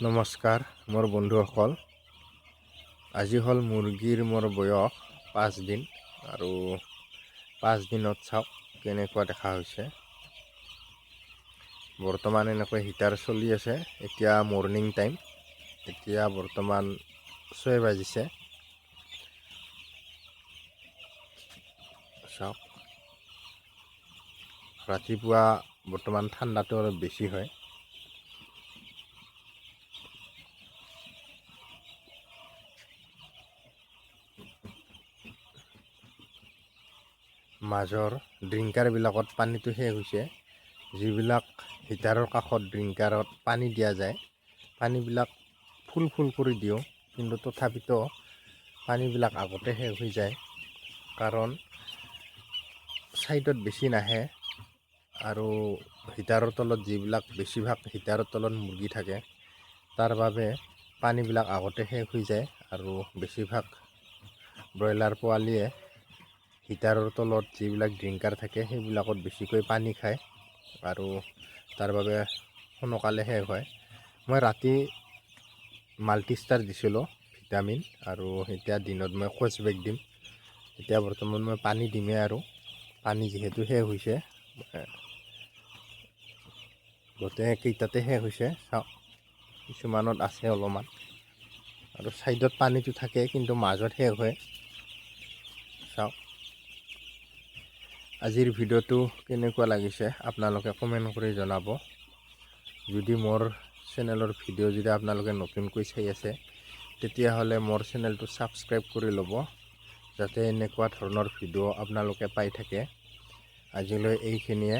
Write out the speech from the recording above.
নমস্কাৰ মোৰ বন্ধুসকল। আজি হ'ল মুৰ্গীৰ মোৰ বয়স 5 দিন আৰু 5 দিনত চাওক কেনেকুৱা দেখা হৈছে। বৰ্তমান এনেকৈ হিটাৰ চলি আছে। এতিয়া মৰ্নিং টাইম, এতিয়া বৰ্তমান 6 বাজিছে। চাওক ৰাতিপুৱা বৰ্তমান ঠাণ্ডাটো অলপ বেছি হয়। মাজৰ ড্ৰিংকাৰবিলাকত পানীটো শেষ হৈছে। যিবিলাক হিটাৰৰ কাষত ড্ৰিংকাৰত পানী দিয়া যায়, পানীবিলাক ফুল কৰি দিওঁ, কিন্তু তথাপিতো পানীবিলাক আগতে শেষ হৈ যায়। কাৰণ ছাইডত বেছি নাহে আৰু হিটাৰৰ তলত যিবিলাক বেছিভাগ হিটাৰৰ তলত মুৰ্গী থাকে, তাৰ বাবে পানীবিলাক আগতে শেষ হৈ যায় আৰু বেছিভাগ ব্ৰইলাৰ পোৱালীয়ে হিটাৰৰ তলত যিবিলাক ড্ৰিংকাৰ থাকে সেইবিলাকত বেছিকৈ পানী খায় আৰু তাৰ বাবে সোনকালে শেষ হয়। মই ৰাতি মাল্টিষ্টাৰ দিছিলোঁ ভিটামিন, আৰু এতিয়া দিনত মই কোচবেক দিম। এতিয়া বৰ্তমান মই পানী দিমেই, আৰু পানী যিহেতু শেষ হৈছে, গোটেইকেইটাতে শেষ হৈছে। চাওক কিছুমানত আছে অলপমান, আৰু ছাইডত পানীটো থাকে কিন্তু মাজত শেষ হয়। চাওক আজিৰ ভিডিঅ'টো কেনেকুৱা লাগিছে আপোনালোকে কমেণ্ট কৰি জনাব। যদি মোৰ চেনেলৰ ভিডিঅ' যদি আপোনালোকে নতুনকৈ চাই আছে, তেতিয়াহ'লে মোৰ চেনেলটো ছাবস্ক্ৰাইব কৰি ল'ব, যাতে এনেকুৱা ধৰণৰ ভিডিঅ' আপোনালোকে পাই থাকে। আজিলৈ এইখিনিয়ে।